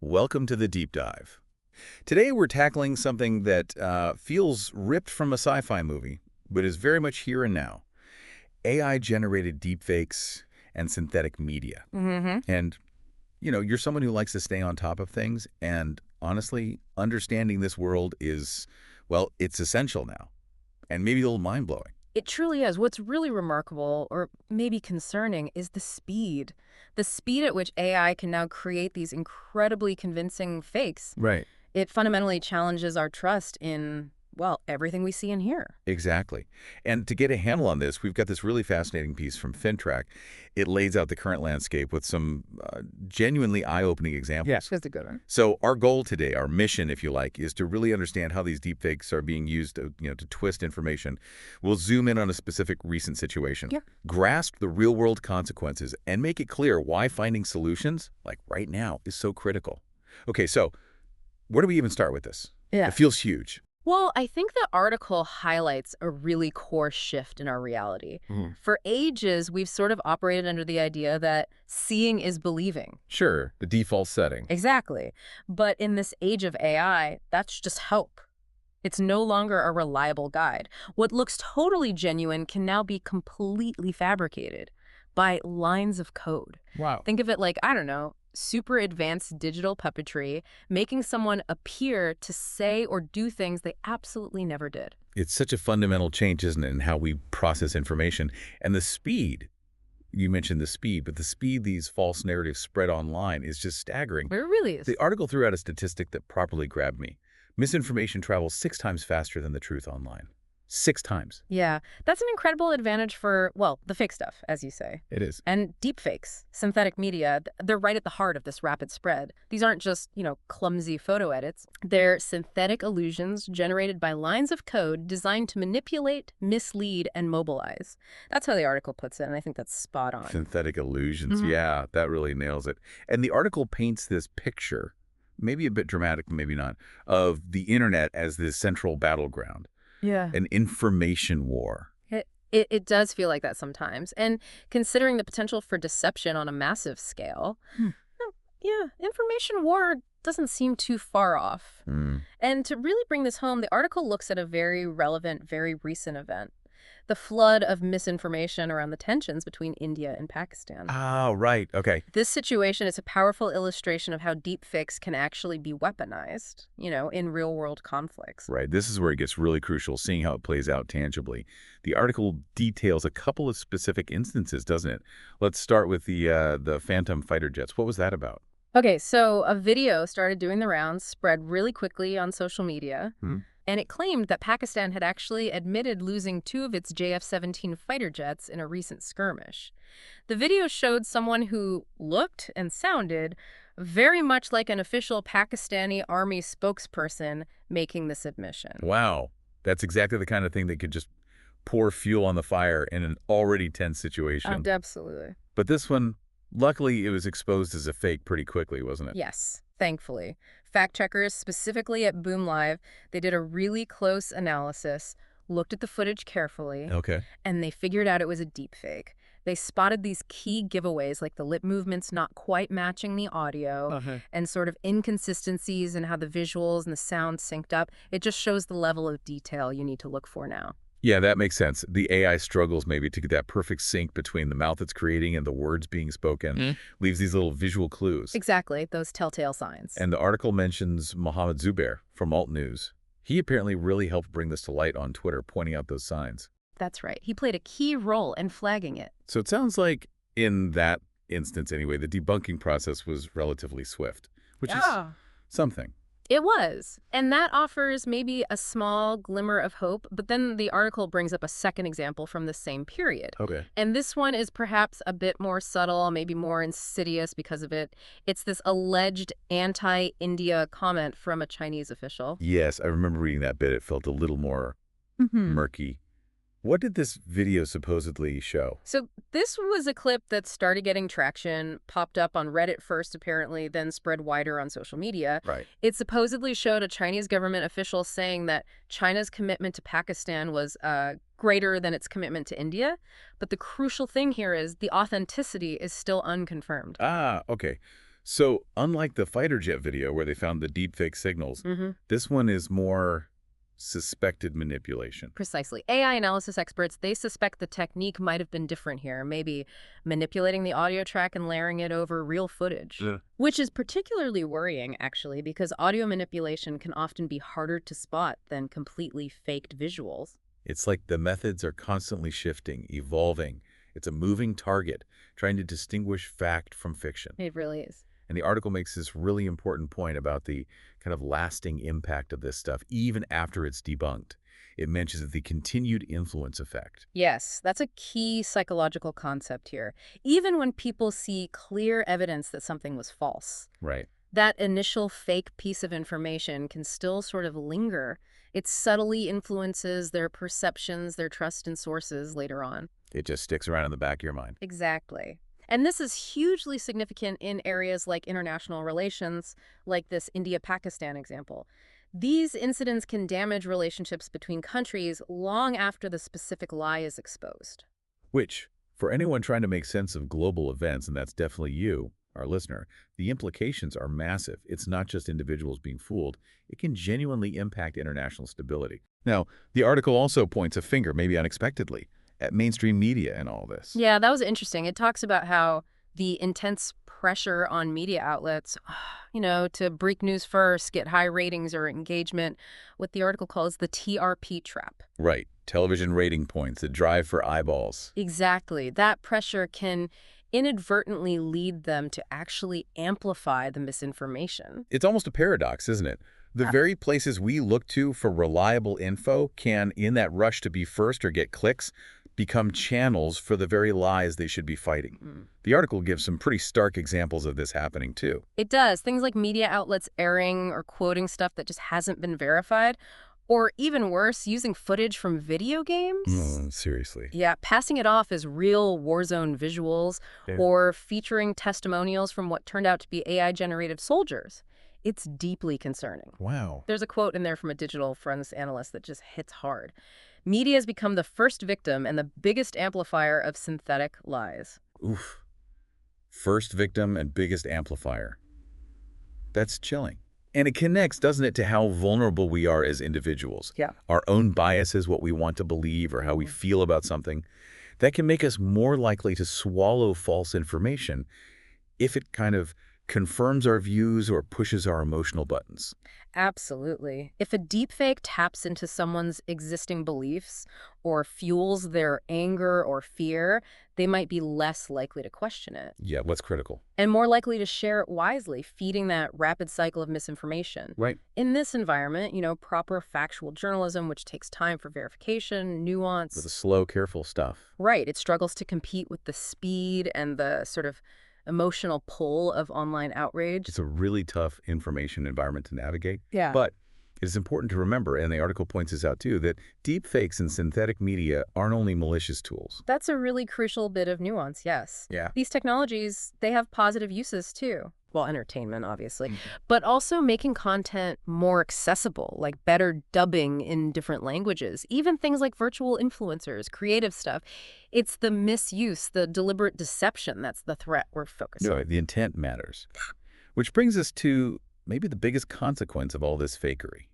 Welcome to the Deep Dive. Today we're tackling something that feels ripped from a sci-fi movie, but is very much here and now. AI-generated deepfakes and synthetic media. And, you're someone who likes to stay on top of things, and honestly, understanding this world is, well, it's essential now, and maybe a little mind-blowing. It truly is. What's really remarkable, or maybe concerning, is the speed. The speed at which AI can now create these incredibly convincing fakes. Right. It fundamentally challenges our trust in, well, everything we see and hear. Exactly. And to get a handle on this, we've got this really fascinating piece from FinTrack. It lays out the current landscape with some genuinely eye-opening examples. Yes, that's a good one. So our goal today, our mission, if you like, is to really understand how these deepfakes are being used to twist information. We'll zoom in on a specific recent situation, grasp the real-world consequences, and make it clear why finding solutions, like right now, is so critical. Okay, so where do we even start with this? Yeah. It feels huge. Well, I think the article highlights a really core shift in our reality. For ages, we've sort of operated under the idea that seeing is believing. Sure, the default setting. Exactly. But in this age of AI, that's just hope. It's no longer a reliable guide. What looks totally genuine can now be completely fabricated by lines of code. Wow. Think of it like, I don't know, super advanced digital puppetry, making someone appear to say or do things they absolutely never did. It's such a fundamental change, isn't it, in how we process information. And the speed, you mentioned the speed, but the speed these false narratives spread online is just staggering. It really is. The article threw out a statistic that properly grabbed me. Misinformation travels 6 times faster than the truth online. 6 times. Yeah, that's an incredible advantage for, well, the fake stuff, as you say. It is. And deepfakes, synthetic media, they're right at the heart of this rapid spread. These aren't just, clumsy photo edits. They're synthetic illusions generated by lines of code designed to manipulate, mislead, and mobilize. That's how the article puts it, and I think that's spot on. Synthetic illusions. Yeah, that really nails it. And the article paints this picture, maybe a bit dramatic, maybe not, of the internet as this central battleground. Yeah. An information war. It does feel like that sometimes. And considering the potential for deception on a massive scale, information war doesn't seem too far off. And to really bring this home, the article looks at a very relevant, very recent event. The flood of misinformation around the tensions between India and Pakistan. Oh, right. Okay. This situation is a powerful illustration of how deepfakes can actually be weaponized, in real-world conflicts. Right. This is where it gets really crucial, seeing how it plays out tangibly. The article details a couple of specific instances, doesn't it? Let's start with the Phantom fighter jets. What was that about? Okay, so a video started doing the rounds, spread really quickly on social media. And it claimed that Pakistan had actually admitted losing 2 of its JF-17 fighter jets in a recent skirmish. The video showed someone who looked and sounded very much like an official Pakistani army spokesperson making this admission. Wow. That's exactly the kind of thing that could just pour fuel on the fire in an already tense situation. Absolutely. But this one, luckily, it was exposed as a fake pretty quickly, wasn't it? Yes, thankfully. Fact checkers, specifically at Boom Live, they did a really close analysis, looked at the footage carefully, and they figured out it was a deepfake. They spotted these key giveaways, like the lip movements not quite matching the audio, and sort of inconsistencies in how the visuals and the sound synced up. It just shows the level of detail you need to look for now. Yeah, that makes sense. The AI struggles maybe to get that perfect sync between the mouth it's creating and the words being spoken, leaves these little visual clues. Exactly, those telltale signs. And the article mentions Mohammed Zubair from Alt News. He apparently really helped bring this to light on Twitter, pointing out those signs. That's right. He played a key role in flagging it. So it sounds like in that instance anyway, the debunking process was relatively swift, which is something. It was. And that offers maybe a small glimmer of hope, but then the article brings up a second example from the same period. And this one is perhaps a bit more subtle, maybe more insidious because of it. It's this alleged anti-India comment from a Chinese official. Yes, I remember reading that bit. It felt a little more murky. What did this video supposedly show? So this was a clip that started getting traction, popped up on Reddit first, apparently, then spread wider on social media. It supposedly showed a Chinese government official saying that China's commitment to Pakistan was greater than its commitment to India. But the crucial thing here is the authenticity is still unconfirmed. Ah, okay. So, unlike the fighter jet video where they found the deepfake signals, Mm-hmm. this one is more suspected manipulation. Precisely. AI analysis experts, they suspect the technique might have been different here, maybe manipulating the audio track and layering it over real footage. Yeah. Which is particularly worrying, actually, because audio manipulation can often be harder to spot than completely faked visuals. It's like the methods are constantly shifting, evolving. It's a moving target, trying to distinguish fact from fiction. It really is. And the article makes this really important point about the kind of lasting impact of this stuff, even after it's debunked. It mentions the continued influence effect. Yes, that's a key psychological concept here. Even when people see clear evidence that something was false, Right. that initial fake piece of information can still sort of linger. It subtly influences their perceptions, their trust in sources later on. It just sticks around in the back of your mind. Exactly. And this is hugely significant in areas like international relations, like this India-Pakistan example. These incidents can damage relationships between countries long after the specific lie is exposed. Which, for anyone trying to make sense of global events, and that's definitely you, our listener, the implications are massive. It's not just individuals being fooled. It can genuinely impact international stability. Now, the article also points a finger, maybe unexpectedly, at mainstream media and all this. Yeah, that was interesting. It talks about how the intense pressure on media outlets, to break news first, get high ratings or engagement, what the article calls the TRP trap. Right. Television rating points, the drive for eyeballs. Exactly. That pressure can inadvertently lead them to actually amplify the misinformation. It's almost a paradox, isn't it? The very places we look to for reliable info can, in that rush to be first or get clicks, become channels for the very lies they should be fighting. The article gives some pretty stark examples of this happening, too. It does. Things like media outlets airing or quoting stuff that just hasn't been verified, or even worse, using footage from video games. Seriously. Yeah, passing it off as real war zone visuals or featuring testimonials from what turned out to be AI-generated soldiers. It's deeply concerning. Wow. There's a quote in there from a digital forensics analyst that just hits hard. Media has become the first victim and the biggest amplifier of synthetic lies. Oof. First victim and biggest amplifier. That's chilling. And it connects, doesn't it, to how vulnerable we are as individuals. Yeah. Our own biases, what we want to believe or how we feel about something, that can make us more likely to swallow false information if it kind of confirms our views or pushes our emotional buttons. Absolutely. If a deepfake taps into someone's existing beliefs or fuels their anger or fear, they might be less likely to question it. Yeah, what's critical? And more likely to share it wisely, feeding that rapid cycle of misinformation. Right. In this environment, proper factual journalism, which takes time for verification, nuance. With the slow, careful stuff. Right. It struggles to compete with the speed and the sort of emotional pull of online outrage. It's a really tough information environment to navigate. Yeah. But it is important to remember, and the article points this out too, that deepfakes and synthetic media aren't only malicious tools. That's a really crucial bit of nuance, yes. Yeah. These technologies, they have positive uses too. Well, entertainment, obviously, but also making content more accessible, like better dubbing in different languages, even things like virtual influencers, creative stuff. It's the misuse, the deliberate deception that's the threat we're focusing on. No, the intent matters. Which brings us to maybe the biggest consequence of all this fakery,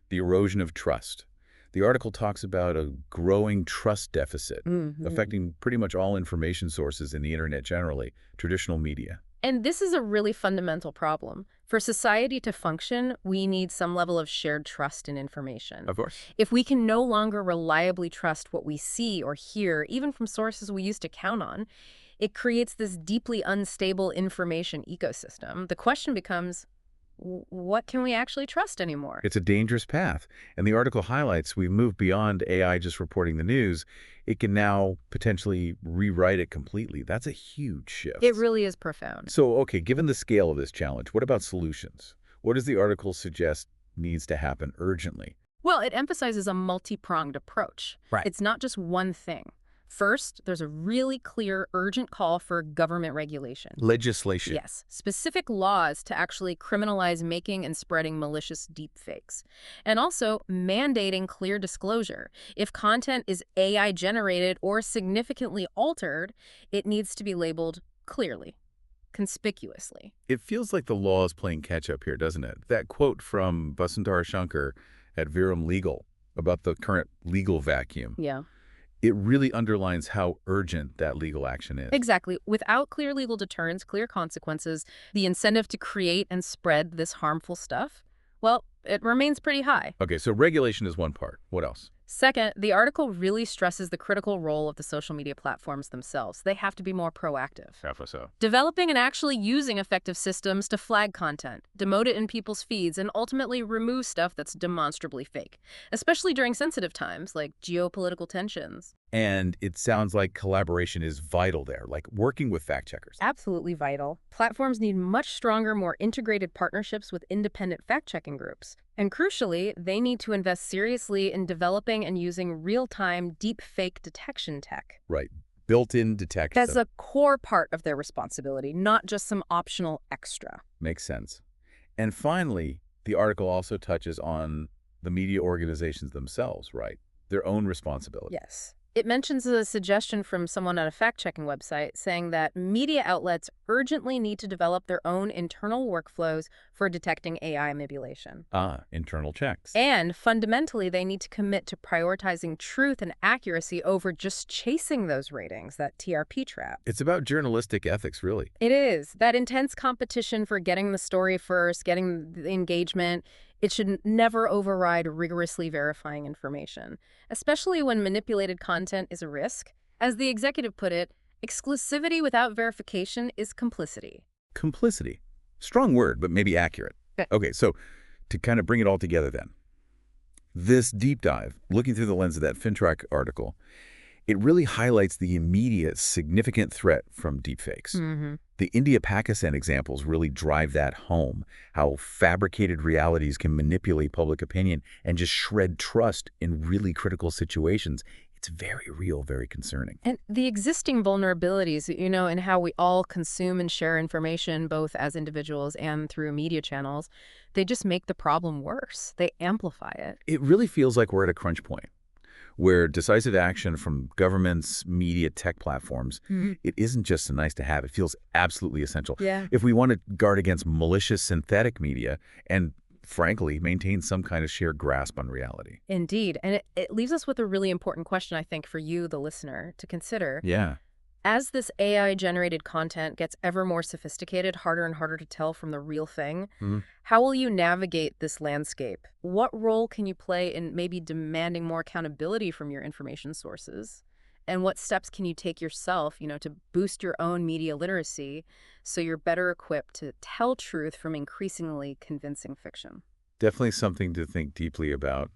the erosion of trust. The article talks about a growing trust deficit affecting pretty much all information sources in the internet generally, traditional media. And this is a really fundamental problem. For society to function, we need some level of shared trust in information. Of course. If we can no longer reliably trust what we see or hear, even from sources we used to count on, it creates this deeply unstable information ecosystem. The question becomes, what can we actually trust anymore? It's a dangerous path. And the article highlights we've moved beyond AI just reporting the news. It can now potentially rewrite it completely. That's a huge shift. It really is profound. So, okay, given the scale of this challenge, what about solutions? What does the article suggest needs to happen urgently? Well, it emphasizes a multi-pronged approach. Right. It's not just one thing. First, there's a really clear, urgent call for government regulation. Legislation. Yes, specific laws to actually criminalize making and spreading malicious deepfakes. And also mandating clear disclosure. If content is AI-generated or significantly altered, it needs to be labeled clearly. conspicuously. It feels like the law is playing catch-up here, doesn't it? That quote from Basundara Shankar at Virum Legal about the current legal vacuum, Yeah. it really underlines how urgent that legal action is. Exactly. Without clear legal deterrents, clear consequences, the incentive to create and spread this harmful stuff, well, it remains pretty high. Okay, so regulation is one part. What else? Second, the article really stresses the critical role of the social media platforms themselves. They have to be more proactive. So. Developing and actually using effective systems to flag content, demote it in people's feeds, and ultimately remove stuff that's demonstrably fake, especially during sensitive times like geopolitical tensions. And it sounds like collaboration is vital there, like working with fact-checkers. Absolutely vital. Platforms need much stronger, more integrated partnerships with independent fact-checking groups. And crucially, they need to invest seriously in developing and using real-time deepfake detection tech. Right. Built-in detection. That's a core part of their responsibility, not just some optional extra. Makes sense. And finally, the article also touches on the media organizations themselves, right? Their own responsibility. Yes. It mentions a suggestion from someone on a fact-checking website saying that media outlets urgently need to develop their own internal workflows for detecting AI manipulation. Internal checks. And fundamentally, they need to commit to prioritizing truth and accuracy over just chasing those ratings, that TRP trap. It's about journalistic ethics, really. It is. That intense competition for getting the story first, getting the engagement, it should never override rigorously verifying information, especially when manipulated content is a risk. As the executive put it, exclusivity without verification is complicity. Complicity. Strong word, but maybe accurate. Okay, so to kind of bring it all together then, this deep dive, looking through the lens of that FinTrack article, it really highlights the immediate significant threat from deepfakes. The India-Pakistan examples really drive that home, how fabricated realities can manipulate public opinion and just shred trust in really critical situations. It's very real, very concerning. And the existing vulnerabilities, in how we all consume and share information, both as individuals and through media channels, they just make the problem worse. They amplify it. It really feels like we're at a crunch point, where decisive action from governments, media, tech platforms, it isn't just a nice to have, it feels absolutely essential. Yeah. If we want to guard against malicious synthetic media and, frankly, maintain some kind of shared grasp on reality. Indeed. And it leaves us with a really important question, I think, for you, the listener, to consider. Yeah. As this AI-generated content gets ever more sophisticated, harder and harder to tell from the real thing, how will you navigate this landscape? What role can you play in maybe demanding more accountability from your information sources? And what steps can you take yourself, to boost your own media literacy so you're better equipped to tell truth from increasingly convincing fiction? Definitely something to think deeply about.